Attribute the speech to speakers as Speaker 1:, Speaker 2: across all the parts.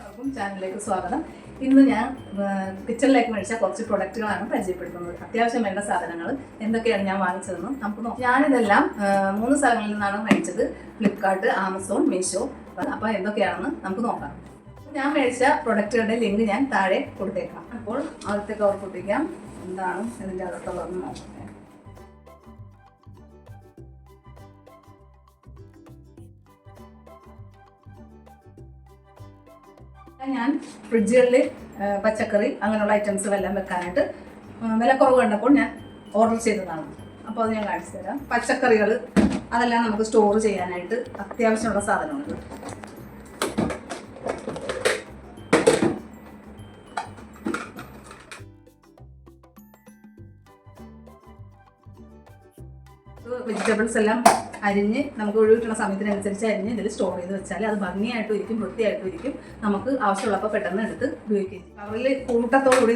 Speaker 1: എല്ലാവർക്കും ചാനലിലേക്ക് സ്വാഗതം. ഇന്ന് ഞാൻ കിച്ചണിലേക്ക് മേടിച്ച കുറച്ച് പ്രൊഡക്റ്റുകളാണ് പരിചയപ്പെടുത്തുന്നത്. അത്യാവശ്യം വേണ്ട സാധനങ്ങൾ എന്തൊക്കെയാണ് ഞാൻ വാങ്ങിച്ചതെന്ന് നമുക്ക് നോക്കാം. ഞാനിതെല്ലാം 3 സ്ഥലങ്ങളിൽ നിന്നാണ് മേടിച്ചത്: ഫ്ലിപ്കാർട്ട്, ആമസോൺ, മീഷോ. അപ്പോൾ എന്തൊക്കെയാണെന്ന് നമുക്ക് നോക്കാം. ഞാൻ മേടിച്ച പ്രൊഡക്റ്റുകളുടെ ലിങ്ക് ഞാൻ താഴെ കൊടുത്തേക്കാം. അപ്പോൾ ആദ്യത്തെ കവർ പൊട്ടിക്കാം. എന്താണ് ഇതിൻ്റെ അകത്തുള്ളതെന്ന് നോക്കാം. ഞാൻ ഫ്രിഡ്ജുകളിൽ പച്ചക്കറി അങ്ങനെയുള്ള ഐറ്റംസ് എല്ലാം വെക്കാനായിട്ട് വിലക്കുറവ് കണ്ടപ്പോൾ ഞാൻ ഓർഡർ ചെയ്തതാണ്. അപ്പോൾ അത് ഞാൻ കാണിച്ചു തരാം. പച്ചക്കറികൾ അതെല്ലാം നമുക്ക് സ്റ്റോർ ചെയ്യാനായിട്ട് അത്യാവശ്യമുള്ള സാധനമുണ്ട്. വെജിറ്റബിൾസ് എല്ലാം അരിഞ്ഞ് നമുക്ക് ഒഴിവിട്ടുള്ള സമയത്തിനനുസരിച്ച് അരിഞ്ഞ് ഇതിൽ സ്റ്റോർ ചെയ്ത് വെച്ചാൽ അത് ഭംഗിയായിട്ടും ഇരിക്കും, വൃത്തിയായിട്ടും ഇരിക്കും. നമുക്ക് ആവശ്യമുള്ളപ്പോൾ പെട്ടെന്ന് എടുത്ത് ഉപയോഗിക്കുകയും ചെയ്യും. കവറിൽ കൂട്ടത്തോടുകൂടി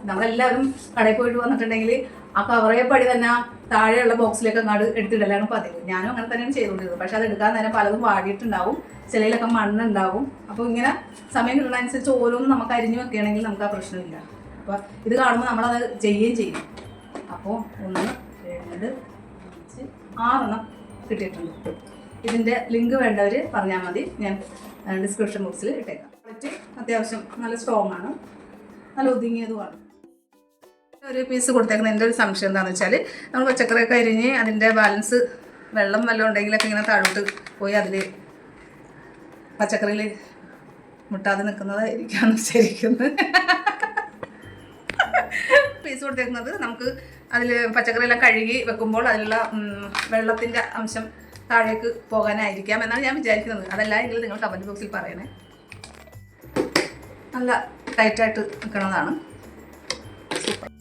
Speaker 1: നമ്മളെല്ലാവരും കടയിൽ പോയിട്ട് വന്നിട്ടുണ്ടെങ്കിൽ ആ കവറേ പടി തന്നെ താഴെയുള്ള ബോക്സിലേക്ക് അങ്ങോട്ട് എടുത്തിടലാണ് പതിവ്. ഞാനും അങ്ങനെ തന്നെയാണ് ചെയ്തുകൊണ്ടിരുന്നത്. പക്ഷെ അത് എടുക്കാൻ നേരം പലതും വാടിയിട്ടുണ്ടാവും, ചിലയിലൊക്കെ മണ്ണുണ്ടാവും. അപ്പോൾ ഇങ്ങനെ സമയം കിട്ടുന്നതനുസരിച്ച് ഓരോന്നും നമുക്ക് അരിഞ്ഞ് വെക്കുകയാണെങ്കിൽ നമുക്ക് ആ പ്രശ്നമില്ല. അപ്പോൾ ഇത് കാണുമ്പോൾ നമ്മളത് ചെയ്യുകയും ചെയ്യും. അപ്പോൾ 1, 2, 6 കിട്ടിയിട്ടുണ്ട്. ഇതിൻ്റെ ലിങ്ക് വേണ്ടവർ പറഞ്ഞാൽ മതി, ഞാൻ ഡിസ്ക്രിപ്ഷൻ ബോക്സിൽ ഇട്ടേക്കാം. ക്വാളിറ്റി അത്യാവശ്യം നല്ല സ്ട്രോങ് ആണ്, നല്ല ഒതുങ്ങിയതുമാണ്. ഒരു പീസ് കൊടുത്തേക്കുന്നത് എൻ്റെ ഒരു സംശയം എന്താണെന്ന് വെച്ചാൽ, നമ്മൾ പച്ചക്കറിയൊക്കെ അരിഞ്ഞ് അതിൻ്റെ ബാലൻസ് വെള്ളം വല്ലതും ഉണ്ടെങ്കിലൊക്കെ ഇങ്ങനെ താഴോട്ട് പോയി അതിൽ പച്ചക്കറിയിൽ മുട്ടാതെ നിൽക്കുന്നതായിരിക്കാണ് ശരിക്കും. പീസ് കൊടുത്തേക്കുന്നത് നമുക്ക് അതിൽ പച്ചക്കറിയെല്ലാം കഴുകി വെക്കുമ്പോൾ അതിലുള്ള വെള്ളത്തിൻ്റെ അംശം താഴേക്ക് പോകാനായിരിക്കാം എന്നാണ് ഞാൻ വിചാരിക്കുന്നത്. അതല്ല എങ്കിൽ നിങ്ങൾ കമൻറ്റ് ബോക്സിൽ പറയണേ. നല്ല ടൈറ്റായിട്ട് നിൽക്കുന്നതാണ്. സൂപ്പർ.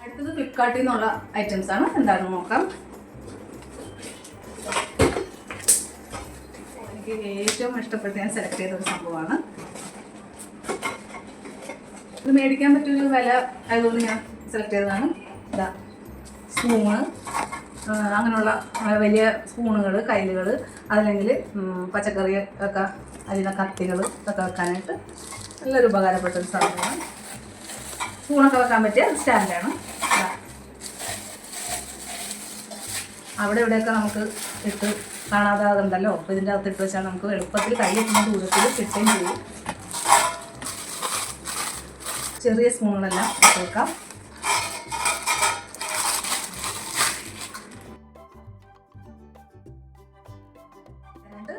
Speaker 1: അടുത്തത് ഫ്ലിപ്കാർട്ടിൽ നിന്നുള്ള ഐറ്റംസ് ആണ്. എന്താണെന്ന് നോക്കാം. എനിക്ക് ഏറ്റവും ഇഷ്ടപ്പെട്ട് ഞാൻ സെലക്ട് ചെയ്ത ഒരു സംഭവമാണ്. ഇത് മേടിക്കാൻ പറ്റിയൊരു വില ആയതുകൊണ്ട് ഞാൻ സെലക്ട് ചെയ്തതാണ്. ഇതാ സ്പൂണ്, അങ്ങനെയുള്ള വലിയ സ്പൂണുകൾ, കയ്യിലുകൾ, അതല്ലെങ്കിൽ പച്ചക്കറി ഒക്കെ അതിലെ കത്തികൾ ഒക്കെ വെക്കാനായിട്ട് നല്ലൊരു ഉപകാരപ്പെട്ടൊരു സാധനമാണ്. സ്പൂണൊക്കെ വെക്കാൻ പറ്റിയ സ്റ്റാൻഡാണ്. അവിടെ ഇവിടെയൊക്കെ നമുക്ക് ഇട്ട് കാണാതാകുണ്ടല്ലോ. അപ്പോൾ ഇതിൻ്റെ അകത്ത് ഇട്ട് വെച്ചാൽ നമുക്ക് എളുപ്പത്തിൽ കയ്യെത്തുന്ന ദൂരത്തിൽ കിട്ടുകയും ചെയ്യും. ചെറിയ സ്പൂണുകളെല്ലാം ഇട്ട് വെക്കാം.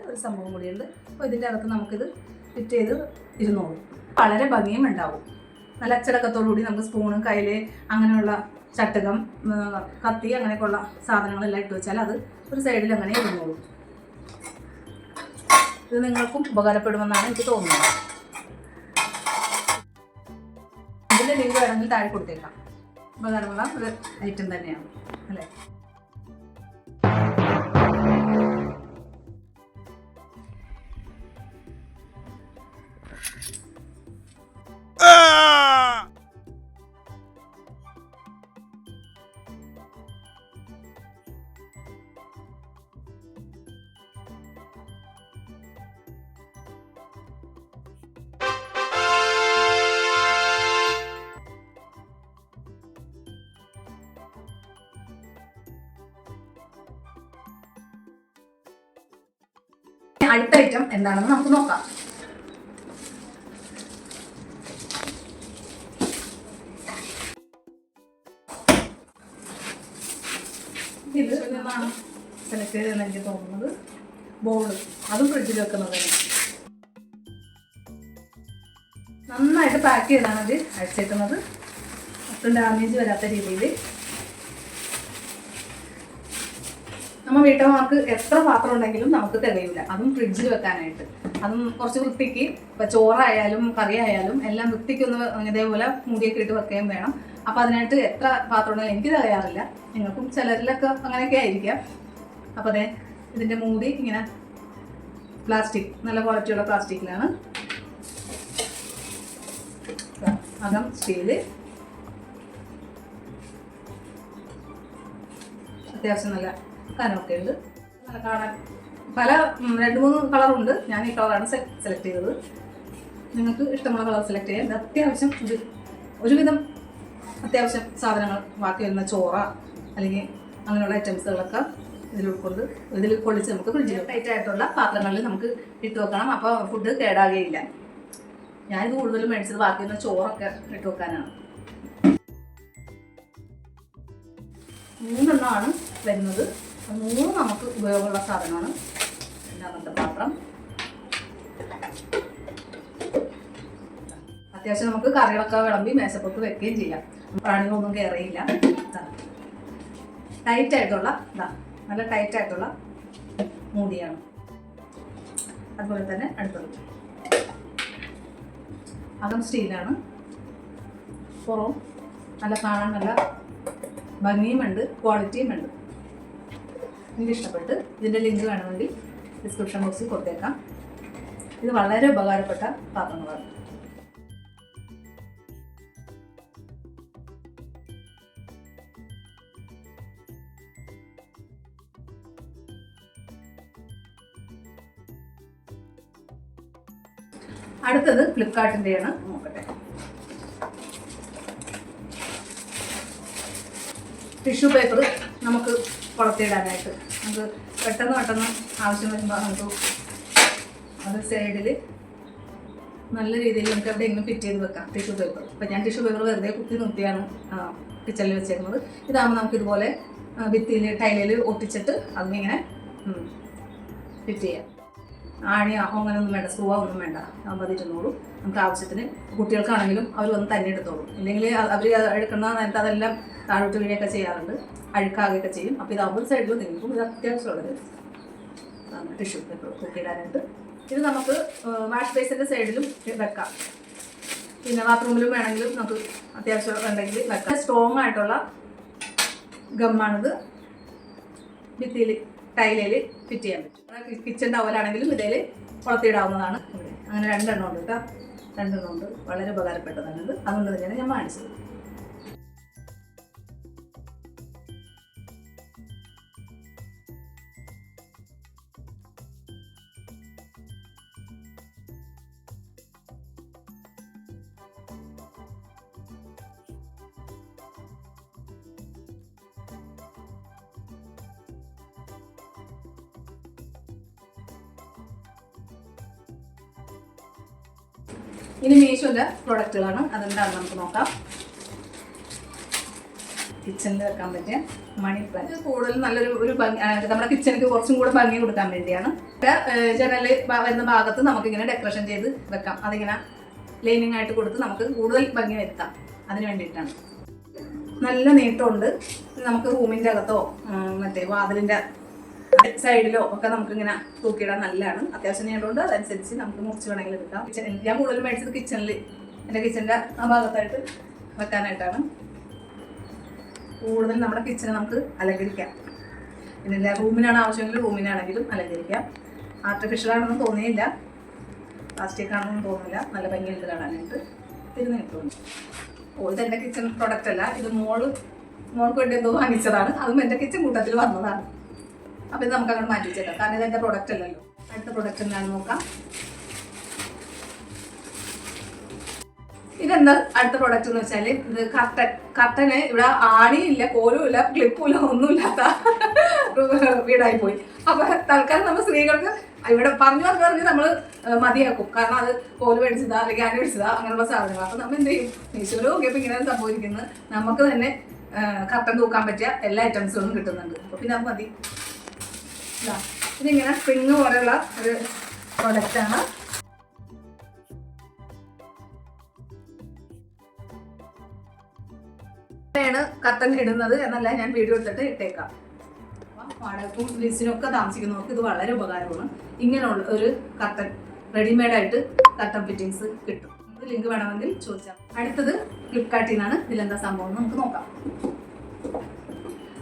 Speaker 1: ഒരു സംഭവം കൂടിയുണ്ട്. അപ്പോൾ ഇതിൻ്റെ അകത്ത് നമുക്കിത് ഫിറ്റ് ചെയ്ത് ഇരുന്നോളും. വളരെ ഭംഗിയും ഉണ്ടാവും. നല്ല അച്ചടക്കത്തോടുകൂടി നമുക്ക് സ്പൂണ്, കയ്യിൽ അങ്ങനെയുള്ള ചട്ടുകം, കത്തി അങ്ങനെയൊക്കെയുള്ള സാധനങ്ങളെല്ലാം ഇട്ട് വെച്ചാൽ അത് ഒരു സൈഡിൽ അങ്ങനെ ഇരുന്നോളും. ഇത് നിങ്ങൾക്കും ഉപകാരപ്പെടുമെന്നാണ് എനിക്ക് തോന്നുന്നത്. ഇതിൻ്റെ ലിങ്ക് വേണമെങ്കിൽ താഴെ കൊടുത്തേക്കാം. ഉപകാരമുള്ള ഒരു ഐറ്റം തന്നെയാണ് അല്ലേ. അടുത്ത ഐറ്റം എന്താണെന്ന് നമുക്ക് നോക്കാം. ഇത് സെലക്ട് ചെയ്തെന്ന് എനിക്ക് തോന്നുന്നത് ബോള്, അതും ഫ്രിഡ്ജിൽ വെക്കുന്നത്. നന്നായിട്ട് പാക്ക് ചെയ്താണ് അത് അടിച്ചേക്കുന്നത്. ഒട്ടും ഡാമേജ് വരാത്ത രീതിയിൽ നമ്മൾ വീട്ടമ്മമാർക്ക് എത്ര പാത്രം ഉണ്ടെങ്കിലും നമുക്ക് തികയില്ല, അതും ഫ്രിഡ്ജിൽ വെക്കാനായിട്ട്. അതും കുറച്ച് വൃത്തിക്ക്, ഇപ്പം ചോറായാലും കറി ആയാലും എല്ലാം വൃത്തിക്കൊന്ന് ഇതേപോലെ മൂടിയൊക്കെ ഇട്ട് വെക്കുകയും വേണം. അപ്പോൾ അതിനായിട്ട് എത്ര പാത്രം ഉണ്ടെങ്കിലും എനിക്ക് തികയാറില്ല. നിങ്ങൾക്കും ചിലരിലൊക്കെ അങ്ങനെയൊക്കെ ആയിരിക്കാം. അപ്പോൾ അതെ, ഇതിൻ്റെ മൂടി ഇങ്ങനെ പ്ലാസ്റ്റിക്, നല്ല ക്വാളിറ്റിയുള്ള പ്ലാസ്റ്റിക്കിലാണ്. അകം സ്റ്റീല്, അത്യാവശ്യം നല്ല കനമൊക്കെ ഉണ്ട്. നല്ല കാണാൻ പല 2-3 കളറുണ്ട്. ഞാൻ ഈ കളറാണ് സെലക്ട് ചെയ്തത്. നിങ്ങൾക്ക് ഇഷ്ടമുള്ള കളർ സെലക്ട് ചെയ്യാം. അത്യാവശ്യം ഒരുവിധം അത്യാവശ്യം സാധനങ്ങൾ ബാക്കി വരുന്ന ചോറ അല്ലെങ്കിൽ അങ്ങനെയുള്ള ഐറ്റംസുകളൊക്കെ ഇതിൽ പൊളിച്ച് നമുക്ക് ഫ്രിഡ്ജിൽ ടൈറ്റ് ആയിട്ടുള്ള പാത്രങ്ങളിൽ നമുക്ക് ഇട്ട് വെക്കണം. അപ്പോൾ ഫുഡ് കേടാകുകയില്ല. ഞാനിത് കൂടുതലും മേടിച്ചത് ബാക്കി വരുന്ന ചോറൊക്കെ ഇട്ട് വെക്കാനാണ്. 3 എണ്ണമാണ് വരുന്നത്. 3 നമുക്ക് ഉപയോഗമുള്ള സാധനമാണ്. രണ്ടാമത്തെ പാത്രം അത്യാവശ്യം നമുക്ക് കറികളൊക്കെ വിളമ്പി മേശപ്പുറത്ത് വെക്കുകയും ചെയ്യാം. പ്രാണികളൊന്നും കയറിയില്ല. ടൈറ്റായിട്ടുള്ള നല്ല ടൈറ്റായിട്ടുള്ള മൂടിയാണ്. അതുപോലെ തന്നെ അടുത്തത് അകം സ്റ്റീലാണ്. പുറവും നല്ല കാണാൻ നല്ല ഭംഗിയുമുണ്ട്, ക്വാളിറ്റിയുമുണ്ട്. എനിക്ക് ഇഷ്ടപ്പെട്ട്. ഇതിൻ്റെ ലിങ്ക് വേണമെങ്കിൽ ഡിസ്ക്രിപ്ഷൻ ബോക്സിൽ കൊടുത്തേക്കാം. ഇത് വളരെ ഉപകാരപ്പെട്ട പാത്രങ്ങളാണ്. അടുത്തത് ഫ്ലിപ്കാർട്ടിൻ്റെയാണ്. നോക്കട്ടെ. ടിഷ്യൂ പേപ്പർ നമുക്ക് പുറത്തിടാനായിട്ട് നമുക്ക് പെട്ടെന്ന് ആവശ്യം വരുമ്പോൾ നമുക്ക് അത് സൈഡിൽ നല്ല രീതിയിൽ നമുക്ക് എവിടെയെങ്കിലും ഫിറ്റ് ചെയ്ത് വെക്കാം ടിഷ്യൂ പേപ്പർ. ഇപ്പം ഞാൻ ടിഷ്യൂ പേപ്പർ വെറുതെ കുത്തി നിർത്തിയാണ് കിച്ചണിൽ വെച്ചേക്കുന്നത്. ഇതാകുമ്പോൾ നമുക്കിതുപോലെ ഭിത്തിയിൽ ടൈലിൽ ഒട്ടിച്ചിട്ട് അതിനിങ്ങനെ ഫിറ്റ് ചെയ്യാം. ആണിയോ അങ്ങനെയൊന്നും വേണ്ട, സ്ക്രൂവോ ഒന്നും വേണ്ട. ആകുമ്പോൾ അതിരുന്നോളൂ. നമുക്ക് ആവശ്യത്തിന് കുട്ടികൾക്കാണെങ്കിലും അവർ വന്ന് തന്നെ എടുത്തോളും. ഇല്ലെങ്കിൽ അവർ എടുക്കുന്ന നേരത്തെ അതെല്ലാം താഴോട്ട് വീഴൊക്കെ ചെയ്യാറുണ്ട്, അഴുക്കാകുകയൊക്കെ ചെയ്യും. അപ്പോൾ ഇതാകുമ്പോൾ സൈഡിൽ നിൽക്കും. ഇത് അത്യാവശ്യമുള്ളത് ടിഷ്യൂ പേപ്പർ തൂക്കിയിടാനായിട്ട്. ഇത് നമുക്ക് വാഷ് ബേസിൻ്റെ സൈഡിലും വെക്കാം. പിന്നെ ബാത്റൂമിലും വേണമെങ്കിലും നമുക്ക് അത്യാവശ്യം ഉണ്ടെങ്കിൽ വെക്കാം. സ്ട്രോങ് ആയിട്ടുള്ള ഗമ്മാണിത്. ഭിത്തിയിൽ ടൈലിൽ ഫിറ്റ് ചെയ്യാൻ പറ്റും. കിച്ചൺ ടവലാണെങ്കിലും ഇതിൽ പുറത്തിടാവുന്നതാണ്. അങ്ങനെ 2 എണ്ണം ഉണ്ട് കേട്ടോ. 2 എണ്ണം ഉണ്ട്. വളരെ ഉപകാരപ്പെട്ടതാണിത്. അതുകൊണ്ട് തന്നെയാണ് ഞാൻ വാങ്ങിച്ചത്. ഇനി മീഷോൻ്റെ പ്രോഡക്റ്റുകളാണ്. അതെന്താണെന്ന് നമുക്ക് നോക്കാം. കിച്ചണിൽ വെക്കാൻ പറ്റിയ മണി പ്ലാന്റ്. കൂടുതൽ നല്ലൊരു ഭംഗി, നമ്മുടെ കിച്ചണിക്ക് കുറച്ചും കൂടെ ഭംഗി കൊടുക്കാൻ വേണ്ടിയാണ്. ജനല് വരുന്ന ഭാഗത്ത് നമുക്കിങ്ങനെ ഡെക്കറേഷൻ ചെയ്ത് വെക്കാം. അതിങ്ങനെ ലൈനിങ് ആയിട്ട് കൊടുത്ത് നമുക്ക് കൂടുതൽ ഭംഗി വരുത്താം. അതിന് വേണ്ടിയിട്ടാണ്. നല്ല നീട്ടമുണ്ട്. നമുക്ക് റൂമിൻ്റെ അകത്തോ മറ്റേ വാതിലിൻ്റെ സൈഡിലോ ഒക്കെ നമുക്കിങ്ങനെ തൂക്കിയിടാൻ നല്ലതാണ്. അത്യാവശ്യം നീളമുണ്ട്. അതനുസരിച്ച് നമുക്ക് മുറിച്ച് വേണമെങ്കിൽ എടുക്കാം. ഞാൻ കൂടുതലും മേടിച്ചത് കിച്ചണിൽ, എൻ്റെ കിച്ചണിൻ്റെ ആ ഭാഗത്തായിട്ട് വെക്കാനായിട്ടാണ്. കൂടുതൽ നമ്മുടെ കിച്ചനെ നമുക്ക് അലങ്കരിക്കാം. പിന്നെ റൂമിനാണ് ആവശ്യമെങ്കിൽ റൂമിനാണെങ്കിലും അലങ്കരിക്കാം. ആർട്ടിഫിഷ്യലാണെന്ന് തോന്നിയില്ല, പ്ലാസ്റ്റിക് ആണെന്നും തോന്നില്ല. നല്ല ഭംഗിയുണ്ട് കാണാനായിട്ട്. ഇത് നീട്ടുന്നുണ്ട്. ഇതെൻ്റെ കിച്ചൺ പ്രൊഡക്റ്റ് അല്ല. ഇത് മോൾക്ക് വേണ്ടി എന്തോ വാങ്ങിച്ചതാണ്. അതും എൻ്റെ കിച്ചൺ കൂട്ടത്തിൽ വന്നതാണ്. അപ്പോൾ ഇത് നമുക്ക് അങ്ങോട്ട് മാറ്റി വെച്ചേക്കാം. കാരണം ഇത് എൻ്റെ പ്രൊഡക്റ്റ് അല്ലല്ലോ. അടുത്ത പ്രൊഡക്റ്റ് എന്താണെന്ന് നോക്കാം. ഇതെന്താ അടുത്ത പ്രൊഡക്റ്റ് എന്ന് വെച്ചാൽ ഇത് കർട്ടന് ഇവിടെ ആണിയില്ല, കോലും ഇല്ല, ക്ലിപ്പും ഇല്ല, ഒന്നുമില്ലാത്ത വീടായി പോയി. അപ്പൊ തൽക്കാലം നമ്മൾ സ്ത്രീകൾക്ക് ഇവിടെ പറഞ്ഞ് നമ്മൾ മതിയാക്കും. കാരണം അത് കോല് മേടിച്ചതാ അല്ലെങ്കിൽ ആണി മേടിച്ചതാ അങ്ങനെയുള്ള സാധനങ്ങൾ. അപ്പൊ നമ്മൾ എന്ത് ചെയ്യും, മീശോയിൽ നോക്കിയപ്പോൾ ഇങ്ങനെ സംഭവിക്കുന്നത്. നമുക്ക് തന്നെ കർട്ടൻ തൂക്കാൻ പറ്റിയ എല്ലാ ഐറ്റംസുകളും കിട്ടുന്നുണ്ട്. അപ്പൊ പിന്നെ അത് മതി. ഇതിങ്ങനെ സ്പ്രിങ് പോലെയുള്ള ഒരു പ്രൊഡക്റ്റാണ്. ാണ് കർട്ടൻ ഇടുന്നത് എന്നല്ല, ഞാൻ വീഡിയോ എടുത്തിട്ട് ഇട്ടേക്കാം. വാടകയ്ക്കും ലീസിനൊക്കെ താമസിക്കുന്നവർക്ക് ഇത് വളരെ ഉപകാരമാണ്. ഇങ്ങനെയുള്ള ഒരു കർട്ടൻ റെഡിമെയ്ഡായിട്ട് കർട്ടൻ ഫിറ്റിങ്സ് കിട്ടും. ലിങ്ക് വേണമെങ്കിൽ ചോദിച്ചാൽ. അടുത്തത് ഫ്ലിപ്കാർട്ടിൽ നിന്നാണ്. ഇതിലെന്താ സംഭവം നമുക്ക് നോക്കാം.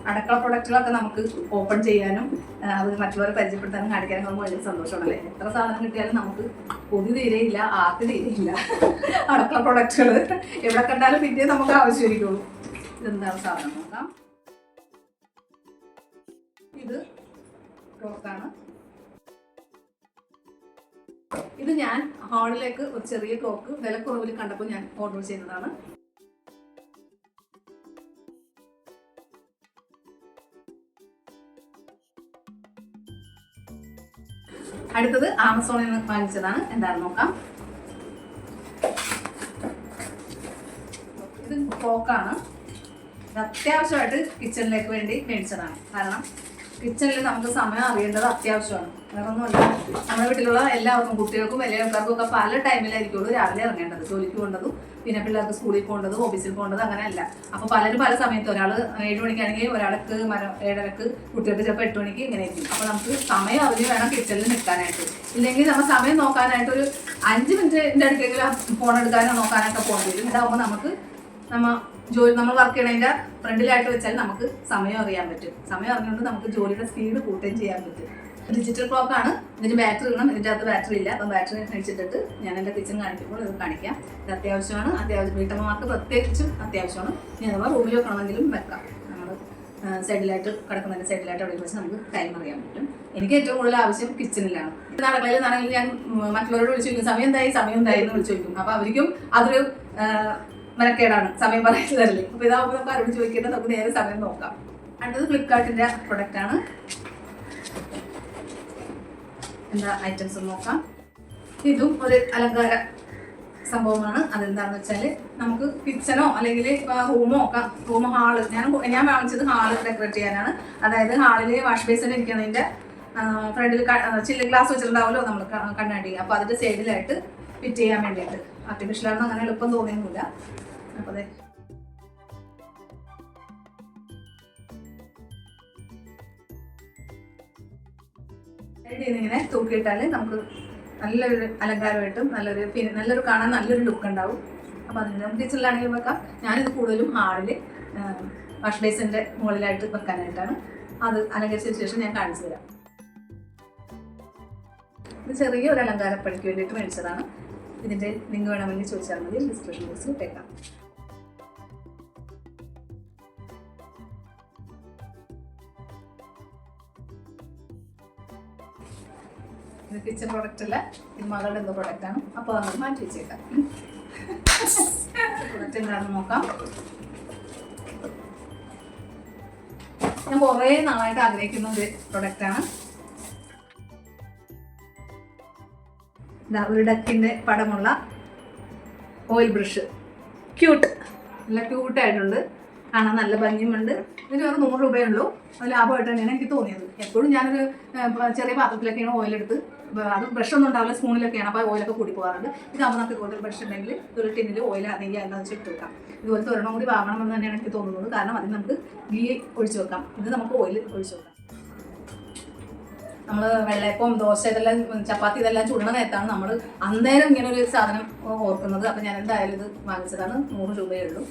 Speaker 1: അടുക്കള പ്രൊഡക്റ്റുകളൊക്കെ നമുക്ക് ഓപ്പൺ ചെയ്യാനും അത് മറ്റുള്ളവരെ പരിചയപ്പെടുത്താനും കാണിക്കാനും നമുക്ക് വലിയ സന്തോഷമാണല്ലേ. എത്ര സാധനം കിട്ടിയാലും നമുക്ക് പൊതി തീരെയില്ല, ആർത്തി തീരെയില്ല. അടുക്കള പ്രൊഡക്റ്റുകൾ എവിടെ കണ്ടാലും പിന്നെ നമുക്ക് ആവശ്യമായിരിക്കുള്ളൂ. ഇതെന്താണ് സാധനം നോക്കാം. ഇത് ക്ലോക്കാണ്. ഇത് ഞാൻ ഹാളിലേക്ക് ഒരു ചെറിയ ക്ലോക്ക് വിലക്കുറവിൽ കണ്ടപ്പോൾ ഞാൻ ഓർഡർ ചെയ്യുന്നതാണ്. അടുത്തത് ആമസോണിൽ നിന്ന് വാങ്ങിച്ചതാണ്. എന്താണെന്ന് നോക്കാം. ഇത് ക്ലോക്കാണ്. ഇത് അത്യാവശ്യമായിട്ട് കിച്ചണിലേക്ക് വേണ്ടി മേടിച്ചതാണ്. കാരണം കിച്ചണിൽ നമുക്ക് സമയം അറിയേണ്ടത് അത്യാവശ്യമാണ്. വേറൊന്നുമല്ല, നമ്മുടെ വീട്ടിലുള്ള എല്ലാവർക്കും, കുട്ടികൾക്കും വലിയ ആൾക്കാർക്കും ഒക്കെ പല ടൈമിലായിരിക്കുള്ളൂ രാവിലെ ഇറങ്ങേണ്ടത്. ജോലിക്ക് പോകേണ്ടതും പിന്നെ പിള്ളേർക്ക് സ്കൂളിൽ പോകേണ്ടതും ഓഫീസിൽ പോകേണ്ടതും അങ്ങനെയല്ല. അപ്പോൾ പലരും പല സമയത്ത്, ഒരാൾ 7 മണിക്കാണെങ്കിൽ ഒരാൾക്ക് 7:30, കുട്ടികൾക്ക് ചിലപ്പോൾ 8 മണിക്ക് ഇങ്ങനെ ആയിരിക്കും. അപ്പോൾ നമുക്ക് സമയം അറിഞ്ഞ് വേണം കിച്ചണിൽ നിൽക്കാനായിട്ട്. ഇല്ലെങ്കിൽ നമ്മൾ സമയം നോക്കാനായിട്ട് ഒരു 5 മിനിറ്റിൻ്റെ അടുക്കെങ്കിലും ഫോൺ എടുക്കാനോ നോക്കാനൊക്കെ പോകേണ്ടി വരും. ഇതാകുമ്പോൾ നമുക്ക് നമ്മൾ വർക്ക് ചെയ്യണതിൻ്റെ ഫ്രണ്ടിലായിട്ട് വെച്ചാൽ നമുക്ക് സമയം അറിയാൻ പറ്റും. സമയം അറിഞ്ഞുകൊണ്ട് നമുക്ക് ജോലിയുടെ സ്പീഡ് കൂട്ടുകയും ചെയ്യാൻ പറ്റും. ഡിജിറ്റൽ ക്ലോക്കാണ്. ഇതിന് ബാറ്ററി ഇടണം. ഇതിൻ്റെ അകത്ത് ബാറ്ററി ഇല്ല. അപ്പം ബാറ്ററി മേടിച്ചിട്ടിട്ട് ഞാൻ എൻ്റെ കിച്ചൺ കാണിക്കുമ്പോൾ ഇത് കാണിക്കാം. ഇത് അത്യാവശ്യമാണ്. വീട്ടമ്മമാർക്ക് പ്രത്യേകിച്ചും അത്യാവശ്യമാണ്. ഇനി അഥവാ റൂമിൽ വെക്കണമെങ്കിലും വെക്കാം. നമ്മൾ സൈഡിലായിട്ട് കിടക്കുന്നതിൻ്റെ സൈഡിലായിട്ട് അവിടെ വെച്ച് നമുക്ക് ടൈം അറിയാൻ പറ്റും. എനിക്ക് ഏറ്റവും കൂടുതൽ ആവശ്യം കിച്ചണിലാണ്. അടുക്കളയിൽ നിന്നാണെങ്കിൽ ഞാൻ മറ്റുള്ളവരോട് വിളിച്ചു ചോദിക്കും, സമയം എന്തായി എന്ന് വിളിച്ചു ചോദിക്കും. അപ്പോൾ അവർക്കും അതൊരു മെനക്കേടാണ്, സമയം പറയാൻ തരില്ലേ. അപ്പോൾ ഇതാകുമ്പോൾ നമുക്ക് ആരോട് ചോദിക്കേണ്ടത്, നമുക്ക് നേരെ സമയം നോക്കാം. അടുത്തത് ഫ്ലിപ്കാർട്ടിൻ്റെ പ്രൊഡക്റ്റാണ്. എന്താ ഐറ്റംസ് നോക്കാം. ഇതും ഒരു അലങ്കാര സംഭവമാണ്. അതെന്താണെന്ന് വെച്ചാൽ നമുക്ക് കിച്ചണോ അല്ലെങ്കിൽ റൂമോ ഒക്കെ, ഹാള്, ഞാൻ വാങ്ങിച്ചത് ഹാള് ഡെക്കറേറ്റ് ചെയ്യാനാണ്. അതായത് ഹാളിൽ വാഷ് ബേസിൻ ഇരിക്കുന്നതിൻ്റെ ഫ്രണ്ടിൽ ചില്ല് ഗ്ലാസ് വെച്ചിട്ടുണ്ടാവുമല്ലോ നമ്മൾ കണ്ണാടി. അപ്പോൾ അതിൻ്റെ സൈഡിലായിട്ട് ഫിറ്റ് ചെയ്യാൻ വേണ്ടിയിട്ട്. ആർട്ടിഫിഷ്യലാണെന്ന് അങ്ങനെ എളുപ്പം തോന്നിയൊന്നുമില്ല. അപ്പോൾ അതെ, ഇങ്ങനെ തൂക്കിയിട്ടാൽ നമുക്ക് നല്ലൊരു അലങ്കാരമായിട്ടും നല്ലൊരു കാണാൻ നല്ലൊരു ലുക്ക് ഉണ്ടാവും. അപ്പോൾ അതിന് നമുക്ക് കിച്ചണിലാണെങ്കിൽ വെക്കാം. ഞാനിത് കൂടുതലും ഹാളിൽ വാഷ് ബേസിൻ്റെ മുകളിലായിട്ട് വെക്കാനായിട്ടാണ്. അത് അലങ്കരിച്ചതിന് ശേഷം ഞാൻ കാണിച്ചു തരാം. ഇത് ചെറിയൊരു അലങ്കാരപ്പണിക്ക് വേണ്ടിയിട്ട് മേടിച്ചതാണ്. ഇതിൻ്റെ ലിങ്ക് വേണമെങ്കിൽ ചോദിച്ചാൽ മതി, ഡിസ്ക്രിപ്ഷൻ ബോക്സിൽ ഇട്ടേക്കാം. ഇത് കിച്ചൺ പ്രോഡക്റ്റ് അല്ല, ഇത് മകളുടെ എന്തോ പ്രോഡക്റ്റാണ്. അപ്പോൾ നമുക്ക് മാറ്റി വെച്ചേക്കാം. പ്രോഡക്റ്റ് എന്താണെന്ന് നോക്കാം. ഞാൻ കുറേ നാളായിട്ട് ആഗ്രഹിക്കുന്ന ഒരു പ്രൊഡക്റ്റാണ്. ഒരു ഡക്കിൻ്റെ പടമുള്ള ഓയിൽ ബ്രഷ്. നല്ല ക്യൂട്ടായിട്ടുണ്ട്, കാണാൻ നല്ല ഭംഗിയുമുണ്ട്. ഇതിന് ഒരു 100 രൂപയുള്ളൂ. അത് ലാഭമായിട്ട് തന്നെയാണ് എനിക്ക് തോന്നിയത്. എപ്പോഴും ഞാനൊരു ചെറിയ പാത്രത്തിലൊക്കെയാണ് ഓയിലെടുത്ത്, അത് ബ്രഷൊന്നും ഉണ്ടാവില്ല, സ്പൂണിലൊക്കെയാണ്. അപ്പോൾ ഓയിലൊക്കെ കൂടി പോകാറുണ്ട്. ഇതാകുമ്പോൾ നമുക്ക് ഇതുപോലത്തെ ബ്രഷ് ഉണ്ടെങ്കിൽ ഒരു ടിന്നിൽ ഓയിൽ അല്ലെങ്കിൽ എന്താണെന്ന് വെച്ച് ഇട്ട് വെക്കാം. ഇതുപോലത്തെ ഒരെണ്ണം കൂടി വാങ്ങണമെന്ന് തന്നെയാണ് എനിക്ക് തോന്നുന്നത്. കാരണം അതിന് നമുക്ക് ഗീ ഒഴിച്ച് വെക്കാം. ഇത് നമുക്ക് ഓയിൽ ഒഴിച്ച് വെക്കാം. നമ്മൾ വെള്ളയപ്പം, ദോശ, ഇതെല്ലാം ചപ്പാത്തി ഇതെല്ലാം ചുടുന്ന നേരത്താണ് നമ്മൾ അന്നേരം ഇങ്ങനെ ഒരു സാധനം ഓർക്കുന്നത്. അപ്പം ഞാൻ എന്തായാലും ഇത് വാങ്ങിച്ചതാണ്. 100 രൂപയേ ഉള്ളൂ.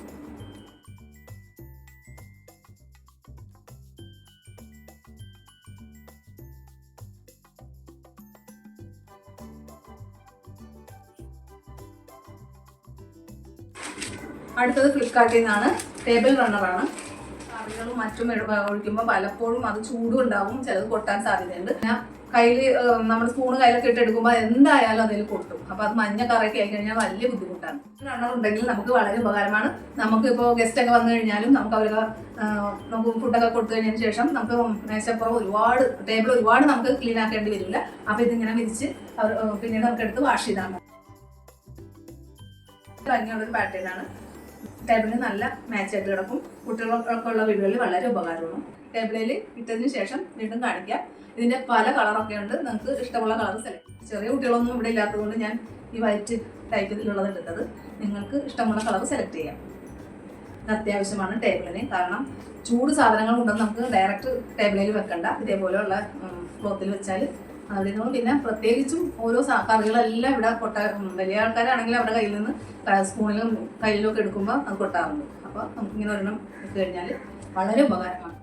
Speaker 1: അടുത്തത് ഫ്ലിപ്കാർട്ടിൽ നിന്നാണ്. ടേബിൾ റണ്ണറാണ്. കറികളും മറ്റും ഒഴിക്കുമ്പോൾ പലപ്പോഴും അത് ചൂടും ഉണ്ടാവും, ചിലത് പൊട്ടാൻ സാധ്യതയുണ്ട്. ഞാൻ കയ്യിൽ നമ്മൾ സ്പൂണ് കയ്യിലൊക്കെ ഇട്ടെടുക്കുമ്പോൾ എന്തായാലും അതിൽ പൊട്ടും. അപ്പോൾ അത് മഞ്ഞ കറിയൊക്കെ ആയി കഴിഞ്ഞാൽ വലിയ ബുദ്ധിമുട്ടാണ്. റണ്ണർ ഉണ്ടെങ്കിൽ നമുക്ക് വളരെ ഉപകാരമാണ്. നമുക്കിപ്പോൾ ഗസ്റ്റൊക്കെ വന്നു കഴിഞ്ഞാലും നമുക്ക് ഫുഡൊക്കെ കൊടുത്തു കഴിഞ്ഞതിന് ശേഷം നമുക്ക് മേശപ്പുറം ടേബിൾ ഒരുപാട് നമുക്ക് ക്ലീൻ ആക്കേണ്ടി വരില്ല. അപ്പോൾ ഇതിങ്ങനെ വിരിച്ച് പിന്നീട് നമുക്ക് എടുത്ത് വാഷ് ചെയ്താൽ മതി. ഭംഗിയുള്ളൊരു പാറ്റേണാണ്. ടേബിളിന് നല്ല മാച്ചായിട്ട് കിടക്കും. കുട്ടികളൊക്കെ ഉള്ള വീടുകളിൽ വളരെ ഉപകാരമാണ്. ടേബിളിൽ ഇട്ടതിന് ശേഷം വീണ്ടും കാണിക്കാം. ഇതിൻ്റെ പല കളറൊക്കെ ഉണ്ട്. നിങ്ങൾക്ക് ഇഷ്ടമുള്ള കളർ സെലക്ട്. ചെറിയ കുട്ടികളൊന്നും ഇവിടെ ഇല്ലാത്തതുകൊണ്ട് ഞാൻ ഈ വൈറ്റ് ടൈപ്പിലുള്ളത് എടുത്തത്. നിങ്ങൾക്ക് ഇഷ്ടമുള്ള കളർ സെലക്ട് ചെയ്യാം. ഇത് അത്യാവശ്യമാണ് ടേബിളിന്. കാരണം ചൂട് സാധനങ്ങൾ കൊണ്ടൊന്നും നമുക്ക് ഡയറക്റ്റ് ടേബിളിൽ വെക്കണ്ട. ഇതേപോലെയുള്ള ക്ലോത്തിൽ വെച്ചാൽ അവിടെ നിന്നും പിന്നെ പ്രത്യേകിച്ചും ഓരോ കറികളെല്ലാം ഇവിടെ വലിയ ആൾക്കാരാണെങ്കിൽ അവരുടെ കയ്യിൽ നിന്ന് സ്പൂണിലും കയ്യിലും ഒക്കെ എടുക്കുമ്പോൾ അത് കൊട്ടാറുണ്ട്. അപ്പോൾ നമുക്കിങ്ങനെ ഒരെണ്ണം ഇട്ട് കഴിഞ്ഞാൽ വളരെ ഉപകാരമാണ്.